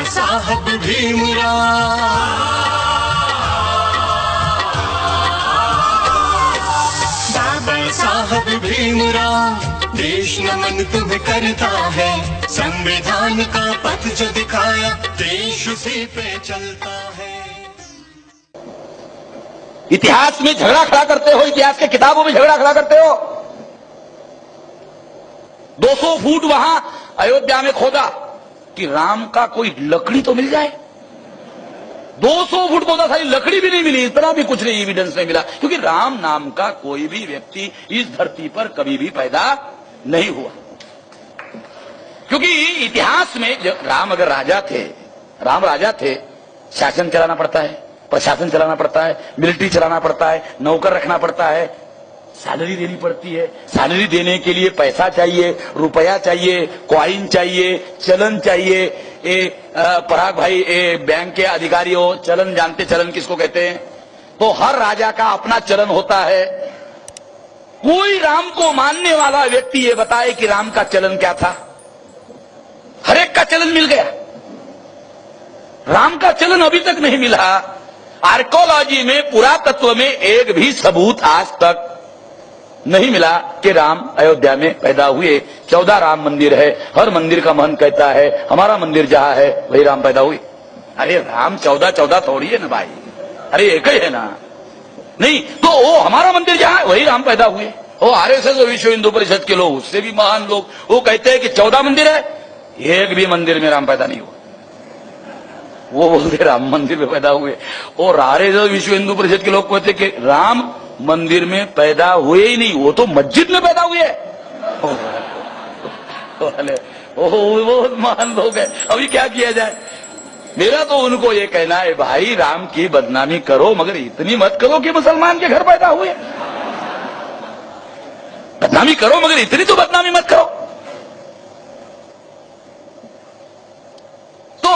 साहब भीमराव, बाबा साहब भीमराव, देश नमन तुम्हें करता है। संविधान का पथ जो दिखाया, देश उसी पे चलता है। इतिहास में झगड़ा खड़ा करते हो, इतिहास के किताबों में झगड़ा खड़ा करते हो। 200 फुट वहां अयोध्या में खोदा कि राम का कोई लकड़ी तो मिल जाए। 200 फुट खोदा, सारी लकड़ी भी नहीं मिली, इतना भी कुछ नहीं एविडेंस नहीं मिला, क्योंकि राम नाम का कोई भी व्यक्ति इस धरती पर कभी भी पैदा नहीं हुआ। क्योंकि इतिहास में जब राम अगर राजा थे, राम राजा थे, शासन चलाना पड़ता है, प्रशासन चलाना पड़ता है, मिलिट्री चलाना पड़ता है, नौकर रखना पड़ता है, सैलरी देनी पड़ती है। सैलरी देने के लिए पैसा चाहिए, रुपया चाहिए, कॉइन चाहिए, चलन चाहिए। पराग भाई बैंक के अधिकारी हो, चलन जानते, चलन किसको कहते हैं? तो हर राजा का अपना चलन होता है। कोई राम को मानने वाला व्यक्ति ये बताए कि राम का चलन क्या था? हर एक का चलन मिल गया, राम का चलन अभी तक नहीं मिला। आर्कोलॉजी में, पुरातत्व में एक भी सबूत आज तक नहीं मिला कि राम अयोध्या में पैदा हुए। 14 राम मंदिर है, हर मंदिर का महंत कहता है हमारा मंदिर जहां है वही राम पैदा हुए। अरे राम 14 थोड़ी है ना भाई, अरे एक ही है ना। नहीं तो वो हमारा मंदिर जहां है वही राम पैदा हुए। वो आरएसएस और विश्व हिंदू परिषद के लोग, उससे भी महान लोग, वो कहते हैं कि 14 मंदिर है, एक भी मंदिर में राम पैदा नहीं हुआ। वो बोलते राम मंदिर में पैदा हुए। और आरएसएस विश्व हिंदू परिषद के लोग कहते कि राम मंदिर में पैदा हुए ही नहीं, वो तो मस्जिद में पैदा हुए। वो बहुत महान लोग है। अभी क्या किया जाए? मेरा तो उनको ये कहना है, भाई राम की बदनामी करो मगर इतनी मत करो कि मुसलमान के घर पैदा हुए। बदनामी करो मगर इतनी तो बदनामी मत करो। तो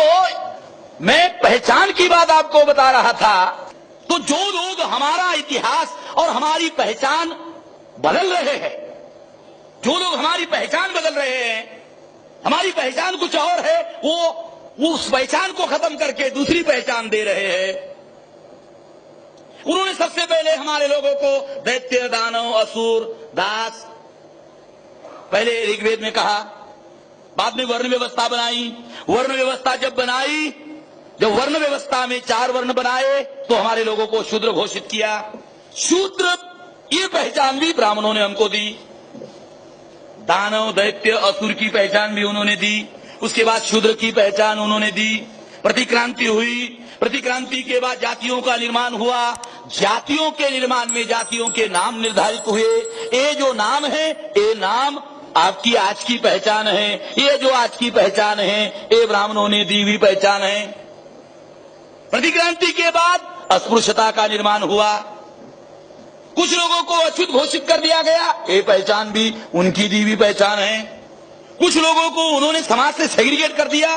मैं पहचान की बात आपको बता रहा था। तो जो लोग हमारा इतिहास और हमारी पहचान बदल रहे हैं, जो लोग हमारी पहचान बदल रहे हैं, हमारी पहचान कुछ और है, वो उस पहचान को खत्म करके दूसरी पहचान दे रहे हैं। उन्होंने सबसे पहले हमारे लोगों को दैत्य, दानव, असुर, दास, पहले ऋग्वेद में कहा, बाद में वर्ण व्यवस्था बनाई। वर्ण व्यवस्था जब बनाई, जब वर्ण व्यवस्था में 4 वर्ण बनाए तो हमारे लोगों को शूद्र घोषित किया। शूद्र ये पहचान भी ब्राह्मणों ने हमको दी। दानव, दैत्य, असुर की पहचान भी उन्होंने दी। उसके बाद शूद्र की पहचान उन्होंने दी। प्रतिक्रांति हुई, प्रतिक्रांति के बाद जातियों का निर्माण हुआ। जातियों के निर्माण में जातियों के नाम निर्धारित हुए। ये जो नाम है, ये नाम आपकी आज की पहचान है। ये जो आज की पहचान है, ये ब्राह्मणों ने दी हुई पहचान है। प्रतिक्रांति के बाद अस्पृश्यता का निर्माण हुआ। कुछ लोगों को अछूत घोषित कर दिया गया, ये पहचान भी उनकी दी हुई पहचान है। कुछ लोगों को उन्होंने समाज से सेग्रीगेट कर दिया,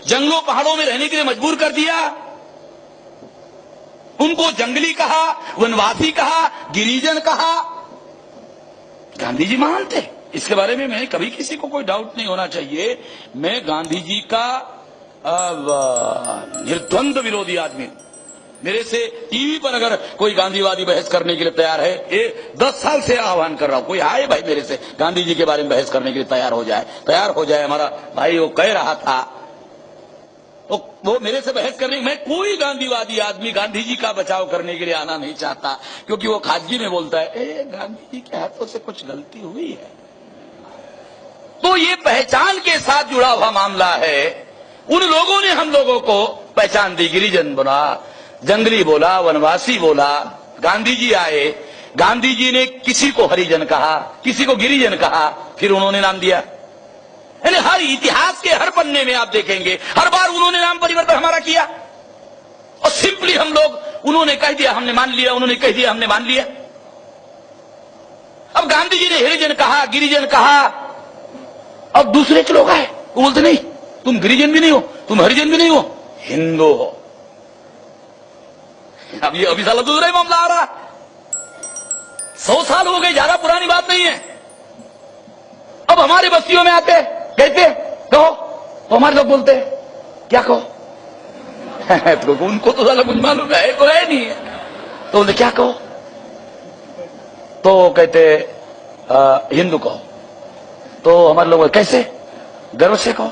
जंगलों पहाड़ों में रहने के लिए मजबूर कर दिया। उनको जंगली कहा, वनवासी कहा, गिरिजन कहा। गांधी जी महान थे, इसके बारे में मैं कभी किसी को कोई डाउट नहीं होना चाहिए। मैं गांधी जी का निर्द्वंद विरोधी आदमी। मेरे से टीवी पर अगर कोई गांधीवादी बहस करने के लिए तैयार है, ये 10 साल से आह्वान कर रहा हूं, कोई आए भाई मेरे से गांधी जी के बारे में बहस करने के लिए तैयार हो जाए। हमारा भाई वो कह रहा था, वो मेरे से बहस करने, मैं कोई गांधीवादी आदमी गांधी जी का बचाव करने के लिए आना नहीं चाहता, क्योंकि वो खासगी में बोलता है गांधी जी के हाथों से कुछ गलती हुई है। तो ये पहचान के साथ जुड़ा हुआ मामला है। उन लोगों ने हम लोगों को पहचान दी, गिरिजन बोला, जंगली बोला, वनवासी बोला। गांधी जी आए, गांधी जी ने किसी को हरिजन कहा, किसी को गिरिजन कहा, फिर उन्होंने नाम दिया। यानी हर इतिहास के हर पन्ने में आप देखेंगे, हर बार उन्होंने नाम परिवर्तन हमारा किया। और सिंपली हम लोग, उन्होंने कह दिया हमने मान लिया, उन्होंने कह दिया हमने मान लिया। अब गांधी जी ने हरिजन कहा, गिरिजन कहा, अब दूसरे के लोग आए, वो बोलते नहीं तुम गिरिजन भी नहीं हो, तुम हरिजन भी नहीं हो, हिंदू हो। अब ये अभी साला दूसरा ही मामला आ रहा। 100 साल हो गए, ज्यादा पुरानी बात नहीं है। अब हमारे बस्तियों में आते कहते कहो, तो हमारे लोग बोलते क्या कहो, तो उनको तो साला कुछ मालूम है तो है नहीं है। तो बोले क्या कहो? तो कहते हिंदू कहो। तो हमारे लोग कैसे? गर्व से कहो।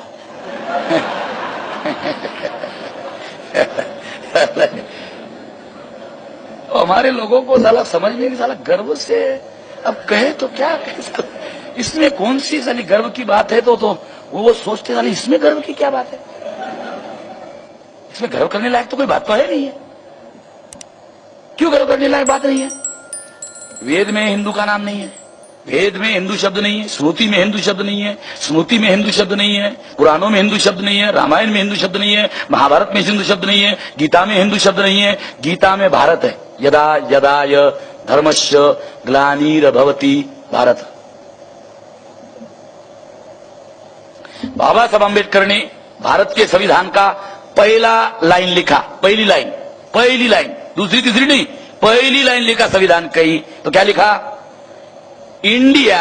हमारे लोगों को साला समझ में नहीं, साला गर्व से अब कहे तो क्या कहे, इसमें कौन सी साली गर्व की बात है? तो वो सोचते साली इसमें गर्व की क्या बात है? इसमें गर्व करने लायक तो कोई बात तो है नहीं है। क्यों गर्व करने लायक बात नहीं है? वेद में हिंदू का नाम नहीं है, वेद में हिंदू शब्द नहीं है, श्रुति में हिंदू शब्द नहीं है, स्मृति में हिंदू शब्द नहीं है, पुराणों में हिंदू शब्द नहीं है, रामायण में हिंदू शब्द नहीं है, महाभारत में हिंदू शब्द नहीं है, गीता में हिंदू शब्द नहीं है। गीता में भारत है, यदा यदाय धर्मस्य ग्लानिर्भवति भारत। बाबा साहब अम्बेडकर ने भारत के संविधान का पहला लाइन लिखा, पहली लाइन, दूसरी तीसरी नहीं, पहली लाइन लिखा संविधान की। तो क्या लिखा? इंडिया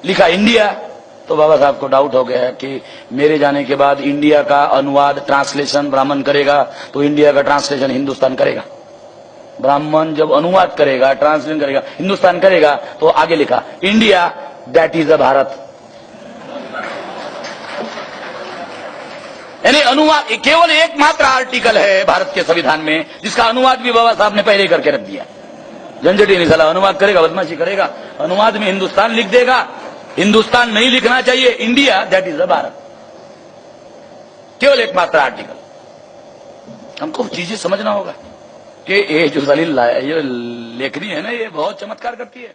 लिखा, इंडिया। तो बाबा साहब को डाउट हो गया कि मेरे जाने के बाद इंडिया का अनुवाद ट्रांसलेशन ब्राह्मण करेगा तो इंडिया का ट्रांसलेशन हिंदुस्तान करेगा। ब्राह्मण जब अनुवाद करेगा, ट्रांसलेशन करेगा, हिंदुस्तान करेगा। तो आगे लिखा India that is a Bharat. यानी अनुवाद केवल एकमात्र आर्टिकल है भारत के संविधान में जिसका अनुवाद भी बाबा साहब ने पहले करके रख दिया। झंझट ही नहीं, साला अनुवाद करेगा, बदमाशी करेगा, अनुवाद में हिंदुस्तान लिख देगा। हिंदुस्तान नहीं लिखना चाहिए, India that is a Bharat, केवल एकमात्र आर्टिकल। हमको चीजें समझना होगा कि ये जो साली ये लेखनी है ना, ये बहुत चमत्कार करती है।